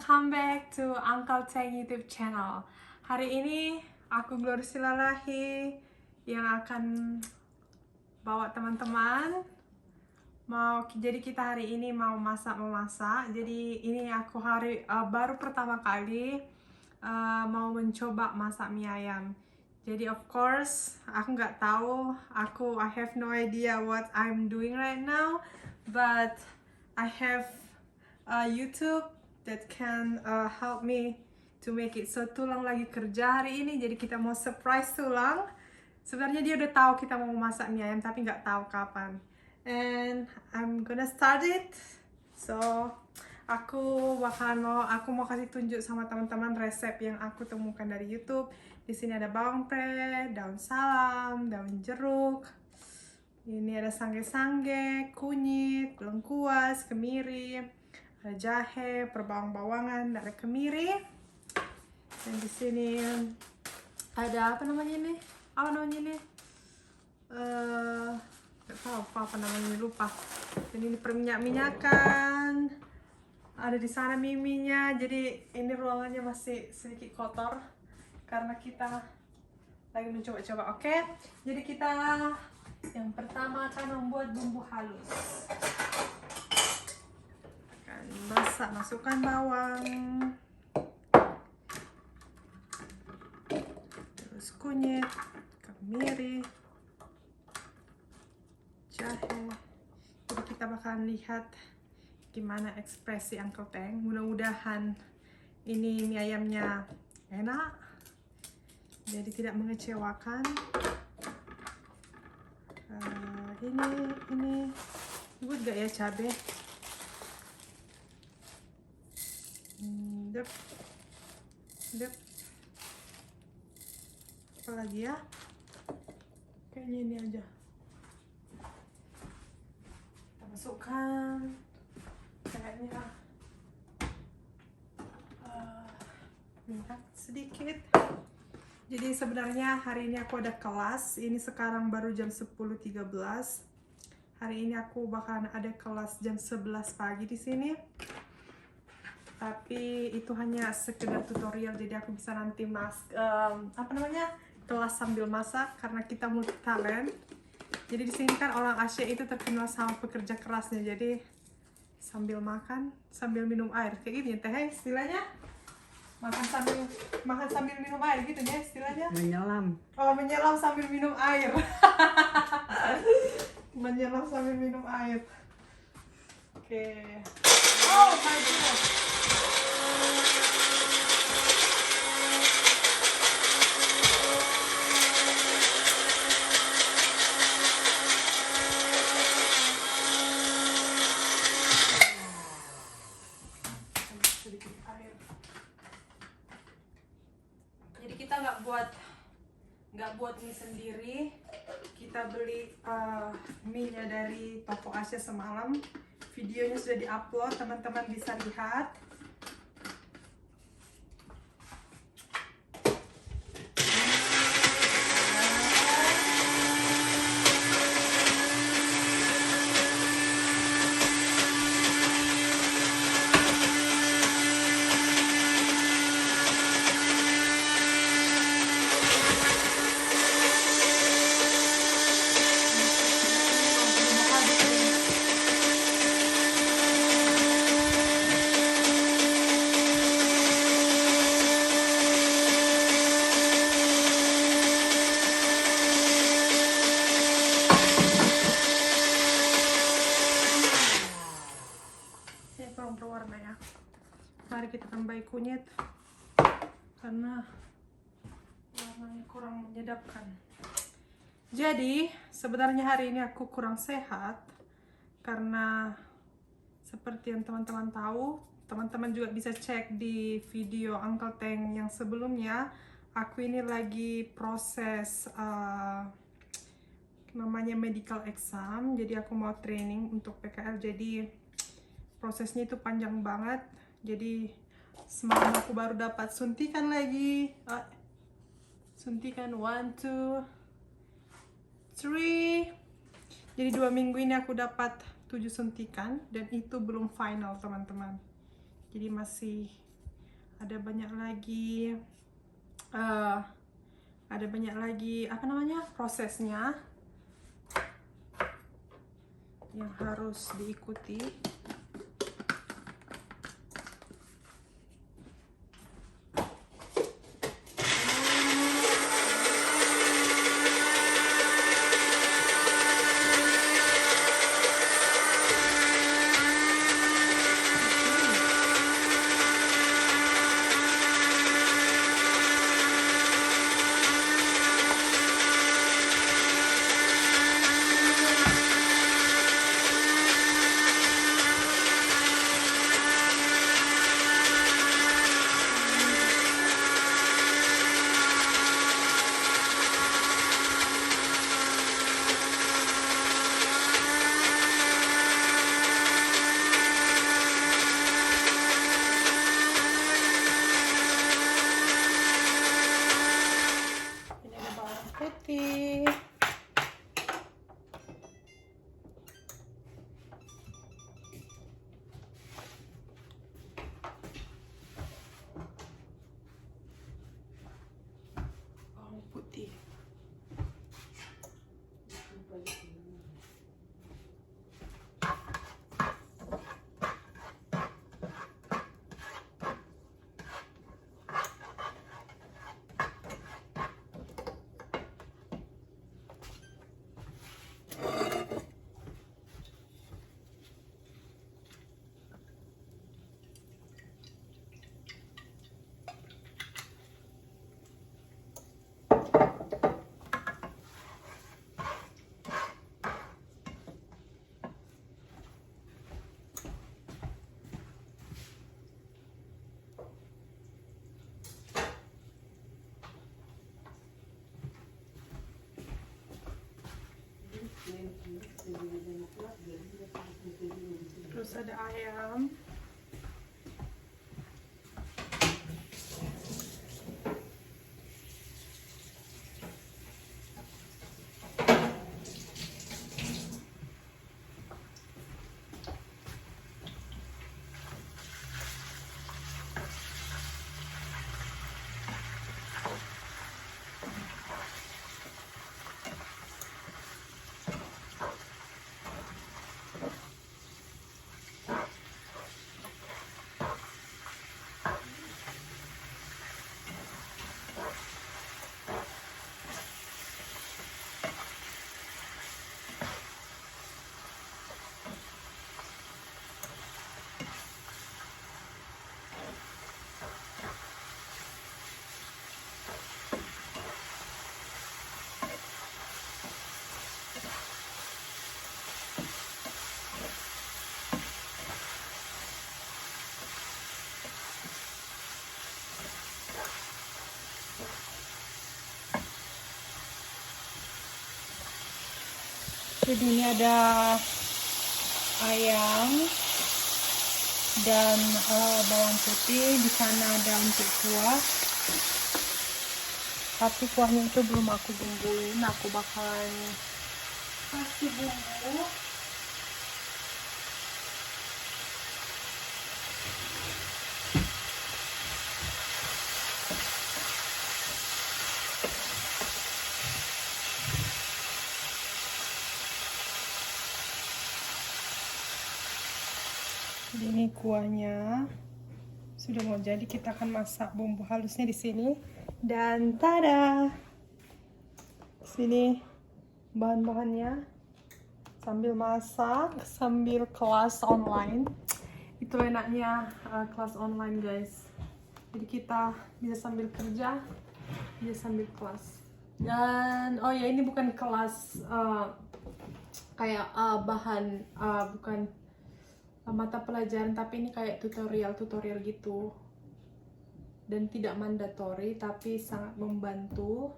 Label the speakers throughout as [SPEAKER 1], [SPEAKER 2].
[SPEAKER 1] welcome back to Uncle Teng YouTube channel. Hari ini aku Glory Silalahi yang akan bawa teman-teman jadi kita hari ini mau memasak. Jadi ini aku baru pertama kali mau mencoba masak mie ayam. Jadi of course aku nggak tahu, I have no idea what I'm doing right now, but I have YouTube that can help me to make it. So Tulang lagi kerja hari ini, jadi kita mau surprise Tulang. Sebenarnya dia udah tahu kita mau masak mie ayam, tapi nggak tahu kapan. And I'm gonna start it. So aku mau kasih tunjuk sama teman-teman resep yang aku temukan dari YouTube. Di sini ada bawang pre, daun salam, daun jeruk. Ini ada sangge-sangge, kunyit, lengkuas, kemiri, ada jahe, perbawang-bawangan, ada kemiri. Dan di sini ada apa namanya ini? Nggak tahu apa namanya, lupa. Dan ini perminyak-minyakan. Ada di sana miminya. Jadi ini ruangannya masih sedikit kotor karena kita lagi mencoba-coba. Oke? Jadi kita yang pertama akan membuat bumbu halus. Masukkan bawang, terus kunyit, kemiri, jahe. Jadi kita bakalan lihat gimana ekspresi Uncle Teng. Mudah-mudahan ini mie ayamnya enak, jadi tidak mengecewakan. Ini good gak ya cabai? Dep. Apa lagi ya? Kayaknya ini aja. Kita masukkan kayaknya minyak sedikit. Jadi sebenarnya hari ini aku ada kelas. Ini sekarang baru jam 10.13. Hari ini aku bakalan ada kelas jam 11 pagi di sini. Tapi itu hanya sekedar tutorial, jadi aku bisa nanti kelas sambil masak karena kita multi talent. Jadi di sini kan orang Asia itu terkenal sama pekerja kerasnya. Jadi sambil makan, sambil minum air kayak gini teh istilahnya. Makan sambil minum air gitu ya istilahnya.
[SPEAKER 2] Menyelam.
[SPEAKER 1] Oh, menyelam sambil minum air. Menyelam sambil minum air. Oke. Oh my goodness. Jadi kita nggak buat mie sendiri. Kita beli mie-nya dari toko Asia semalam. Videonya sudah diupload, teman-teman bisa lihat. Berwarna ya. Mari kita tambahin kunyit karena warnanya kurang menyedapkan. Jadi sebenarnya hari ini aku kurang sehat karena seperti yang teman-teman tahu, teman-teman juga bisa cek di video Uncle Teng yang sebelumnya. Aku ini lagi proses namanya medical exam. Jadi aku mau training untuk PKL. Jadi prosesnya itu panjang banget. Jadi semalam aku baru dapat suntikan lagi. Suntikan 1, 2, 3. Jadi 2 minggu ini aku dapat 7 suntikan dan itu belum final teman-teman. Jadi masih ada banyak lagi apa namanya prosesnya yang harus diikuti. Ini ada bawang putih. Bawang putih. Terus ada ayam. Jadi ini ada ayam dan bawang putih. Di sana ada untuk kuah. Tapi kuahnya itu belum aku bumbuin. Aku bakalan kasih bumbu. Jadi ini kuahnya sudah mau jadi. Kita akan masak bumbu halusnya di sini. Dan tada, sini bahan-bahannya. Sambil masak, sambil kelas online. Itu enaknya kelas online, guys. Jadi kita bisa sambil kerja, bisa sambil kelas. Dan oh ya, ini bukan kelas kayak bahan bukan mata pelajaran, tapi ini kayak tutorial gitu. Dan tidak mandatory, tapi sangat membantu.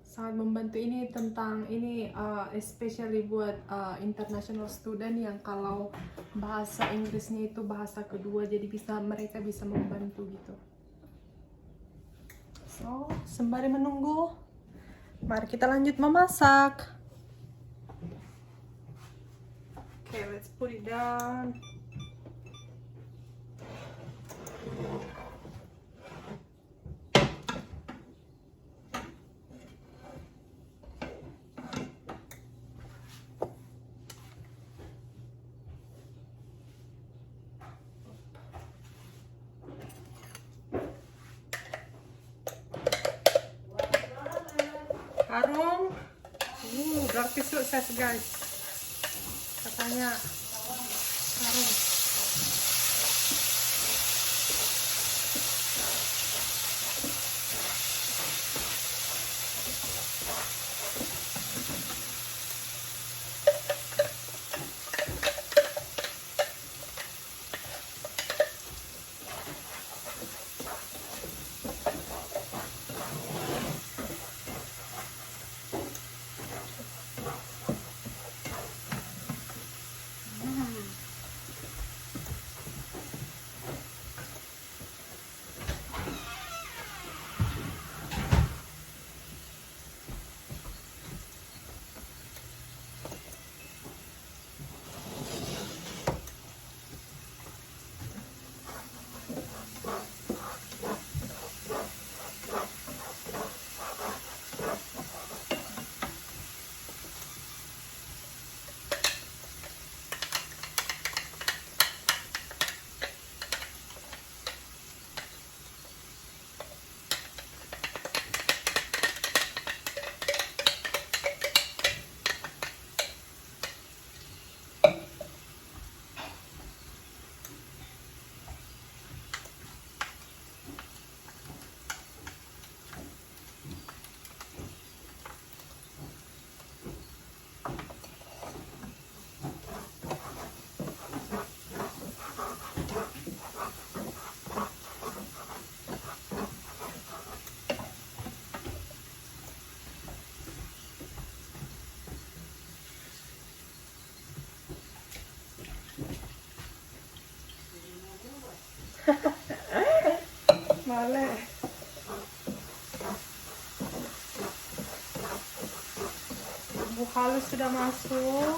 [SPEAKER 1] Sangat membantu. Ini tentang ini especially buat international student yang kalau bahasa Inggrisnya itu bahasa kedua, jadi mereka bisa membantu gitu. So, sembari menunggu, mari kita lanjut memasak. Okay, let's put it down. harum. Berarti sukses guys. Katanya harum. Male. Bumbu halus sudah masuk.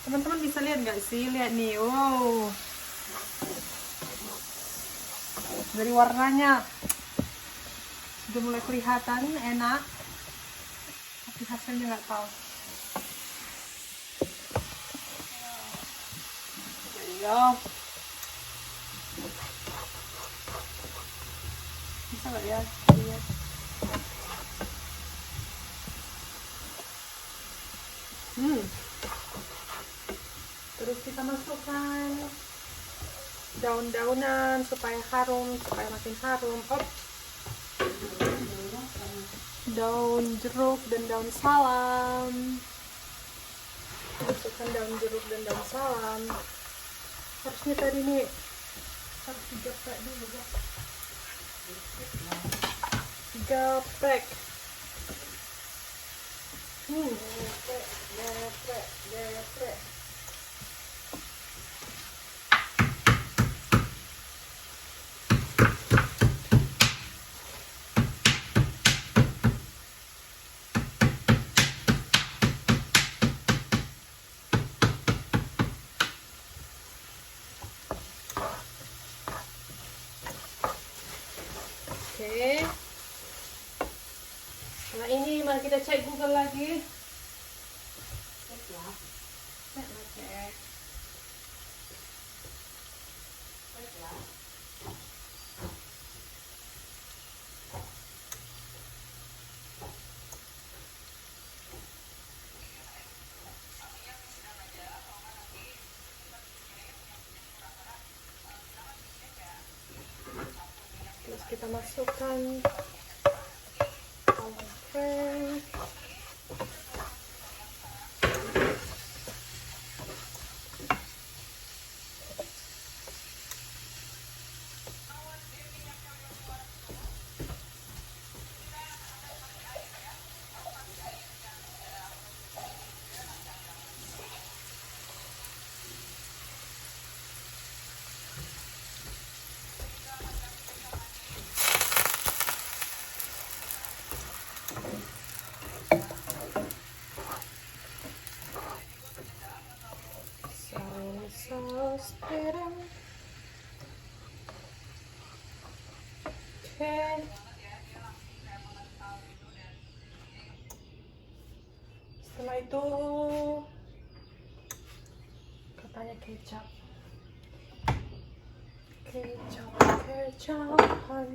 [SPEAKER 1] Teman-teman bisa lihat nggak sih? Lihat nih, wow. Dari warnanya sudah mulai kelihatan enak. Tapi hasilnya nggak tahu. Ya. Bisa nggak ya? Lihat. Terus kita masukkan daun-daunan supaya harum, supaya makin harum. Daun jeruk dan daun salam. Masukkan daun jeruk dan daun salam. Harusnya tadi nih harus digeprek dulu ya. Geprek. Geprek. Oke. Nah ini mari kita cek Google lagi. Cek ya. Cek. Cek ya. Terus kita masukkan bawang merah. Saus tiram. Oke. Setelah itu katanya kecap. Kecapan.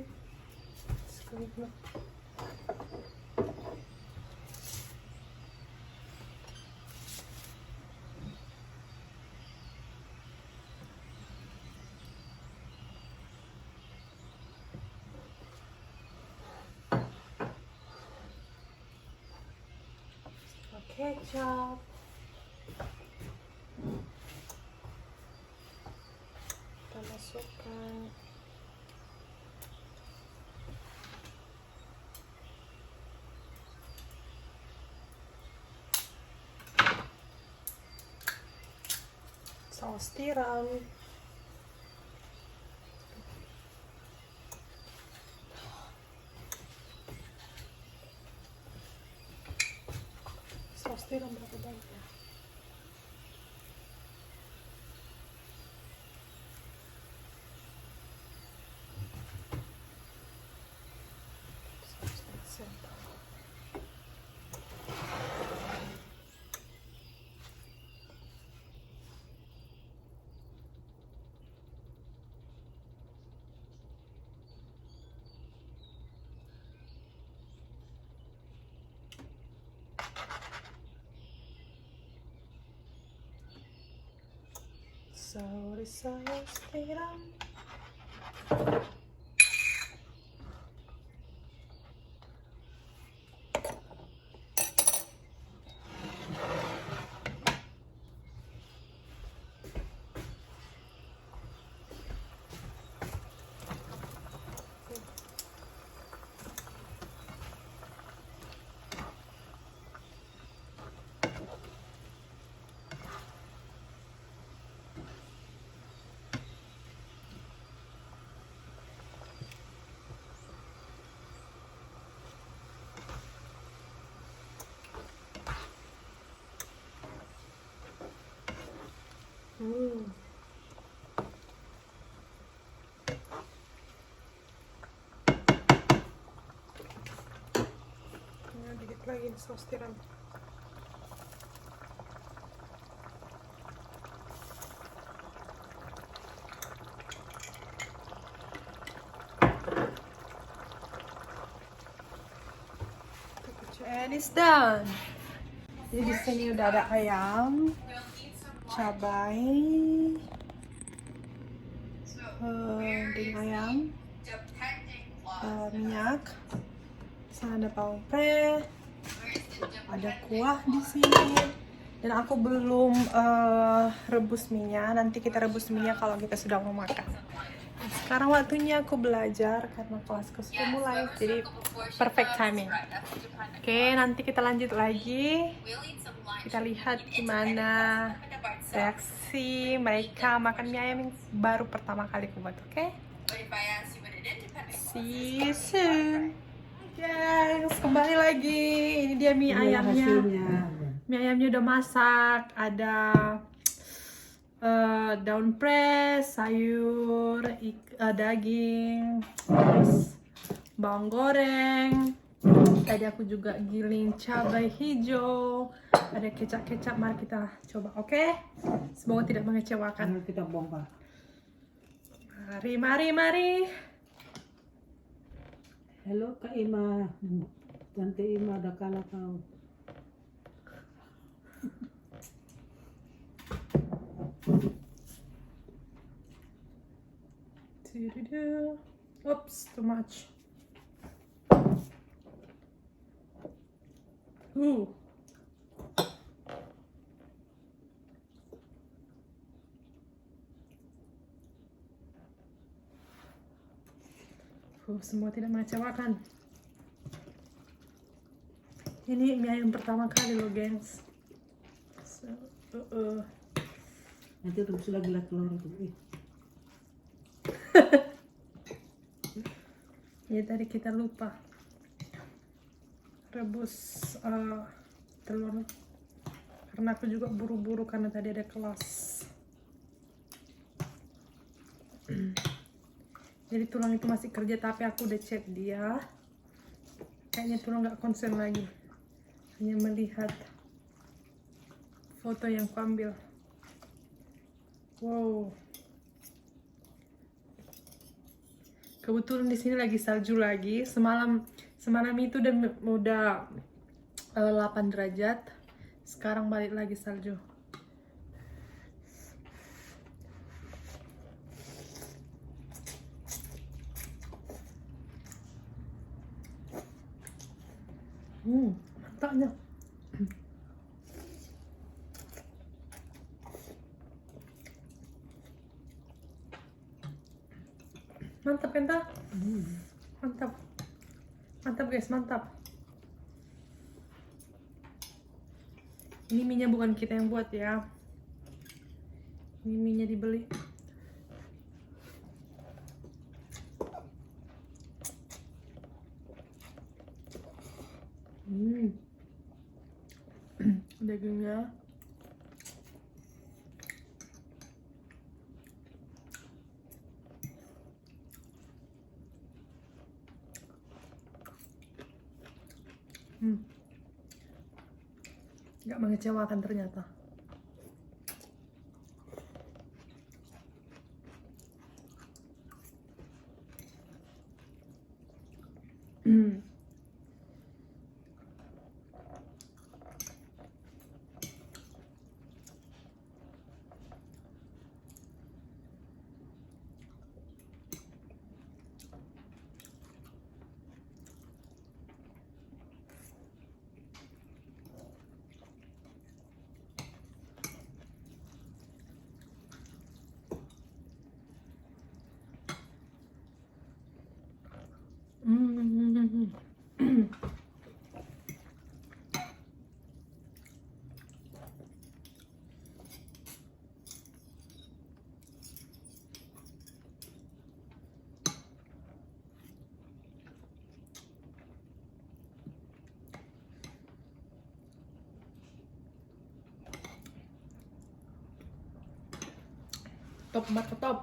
[SPEAKER 1] kecap. Kita masukkan saus tiram. Saus tiram berapa banyak ya? Saus tiram. Dikit lagi nih saus tiram. And it's done. Jadi di sini udah ada ayam, cabai, daging ayam, minyak, sana ada bawang pre, ada kuah di sini. Dan aku belum rebus minyak. Nanti kita rebus minyak kalau kita sudah mau makan. Sekarang waktunya aku belajar karena kelasku sudah mulai, jadi perfect timing. Oke, nanti kita lanjut lagi. Kita lihat gimana reaksi mereka makan mie ayam yang baru pertama kali aku buat. Oke? See you soon. Guys, kembali lagi. Ini dia mie ayamnya. Mie ayamnya udah masak. Ada daun press, sayur, daging, terus bawang goreng. Tadi aku juga giling cabai hijau, ada kecap-kecap. Mari kita coba, oke? Semoga tidak mengecewakan.
[SPEAKER 2] Kita bongkar.
[SPEAKER 1] Mari.
[SPEAKER 2] Halo Kak Ima, Tante Ima ada kalah kau.
[SPEAKER 1] Oops, too much. Semua tidak mengecewakan. Ini mie ayam pertama kali loh, gengs.
[SPEAKER 2] Nanti rebus lagi lah telur itu.
[SPEAKER 1] Ya tadi kita lupa rebus telur karena aku juga buru-buru karena tadi ada kelas. Jadi tulang itu masih kerja, tapi aku udah chat dia. Kayaknya tulang nggak konsen lagi, hanya melihat foto yang aku ambil. Wow. Kebetulan di sini lagi salju lagi. Semalam itu udah 8 derajat. Sekarang balik lagi salju. Mantapnya. Mantap, Penta. Mantap. Mantap, guys, mantap. Ini mie-nya bukan kita yang buat ya. Ini mie-nya dibeli. Dagingnya. Nggak mengecewakan ternyata. Top banget, top.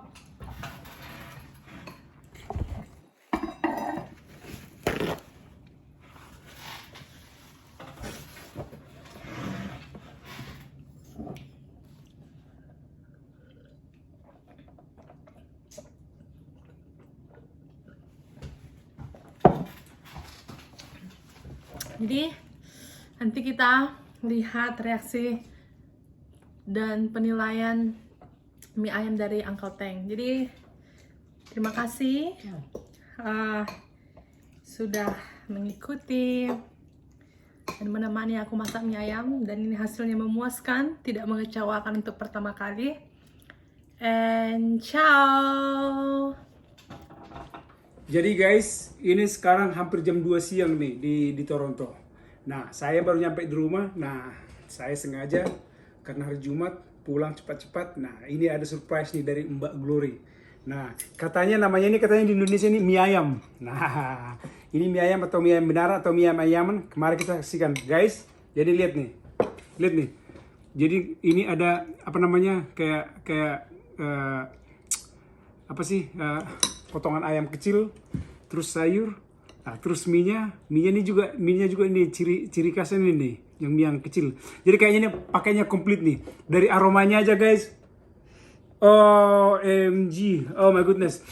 [SPEAKER 1] Jadi nanti kita lihat reaksi dan penilaian mie ayam dari Uncle Teng. Jadi terima kasih sudah mengikuti dan menemani aku masak mie ayam, dan ini hasilnya memuaskan, tidak mengecewakan untuk pertama kali. And ciao.
[SPEAKER 3] Jadi guys, ini sekarang hampir jam 2 siang nih di Toronto. Nah, saya baru nyampe di rumah. Nah, saya sengaja karena hari Jumat pulang cepat-cepat. Nah, ini ada surprise nih dari Mbak Glory. Nah, katanya di Indonesia ini mie ayam. Nah, ini mie ayam atau mie ayam benar atau mie ayam ayaman. Kemarin kita saksikan, guys. Jadi lihat nih. Lihat nih. Jadi ini ada apa namanya? Kayak apa sih? Potongan ayam kecil, terus sayur, nah, terus mie-nya ini juga ini ciri khasnya ini nih, yang mie yang kecil. Jadi kayaknya ini pakainya komplit nih, dari aromanya aja guys. OMG, oh my goodness.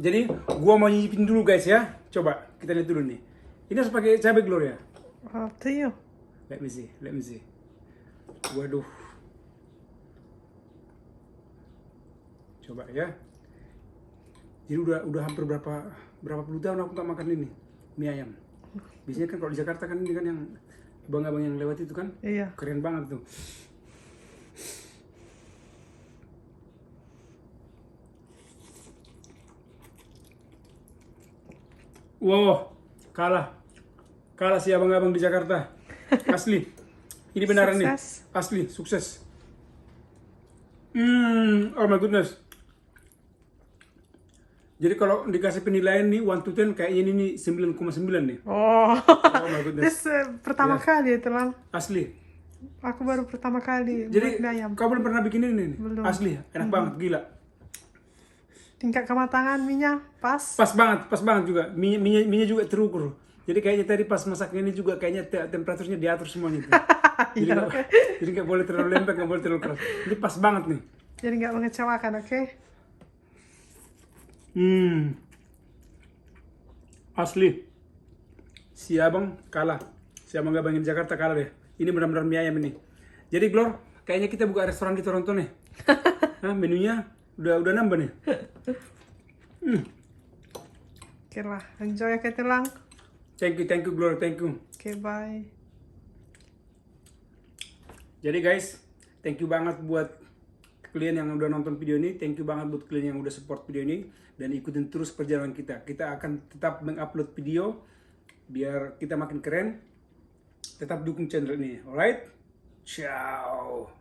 [SPEAKER 3] Jadi gua mau nyicipin dulu guys ya, coba kita lihat dulu nih. Ini harus pakai cabai Gloria.
[SPEAKER 1] Up to you.
[SPEAKER 3] Let me see. Waduh. Coba ya. Jadi udah hampir berapa puluh tahun aku tak makan ini mie ayam. Biasanya kan kalau di Jakarta kan ini kan yang abang-abang yang lewat itu kan,
[SPEAKER 1] Iya.
[SPEAKER 3] keren banget tuh. Wow, kalah si abang-abang di Jakarta. Asli, ini beneran nih,
[SPEAKER 1] Sukses.
[SPEAKER 3] asli sukses. Oh my goodness. Jadi kalau dikasih penilaian nih 1 to 10 kayaknya ini 9,9 nih.
[SPEAKER 1] Oh,
[SPEAKER 3] my goodness.
[SPEAKER 1] this pertama kali teman.
[SPEAKER 3] Asli.
[SPEAKER 1] Aku baru pertama kali
[SPEAKER 3] Jadi
[SPEAKER 1] buat mie ayam.
[SPEAKER 3] kau belum pernah bikin ini nih?
[SPEAKER 1] Belum.
[SPEAKER 3] Asli, enak banget, gila.
[SPEAKER 1] Tingkat kematangan minyak pas.
[SPEAKER 3] Pas banget juga. Minyak juga terukur. Jadi kayaknya tadi pas masaknya ini juga kayaknya temperaturnya diatur semuanya tuh. Jadi nggak boleh terlalu lembek, nggak boleh terlalu keras. Jadi pas banget nih.
[SPEAKER 1] Jadi nggak mengecewakan, oke?
[SPEAKER 3] Asli. Si abang kalah. Si abang-abang di Jakarta kalah deh. Ini benar-benar mie ayam ini. Jadi Glor, kayaknya kita buka restoran di Toronto nih. Nah, menunya udah nambah nih.
[SPEAKER 1] Oke lah, enjoy ya Ketelang.
[SPEAKER 3] Thank you Glor, thank you.
[SPEAKER 1] Oke, bye.
[SPEAKER 3] Jadi guys, thank you banget buat kalian yang udah nonton video ini, thank you banget buat kalian yang udah support video ini dan ikutin terus perjalanan kita. Kita akan tetap mengupload video biar kita makin keren. Tetap dukung channel ini, alright? Ciao.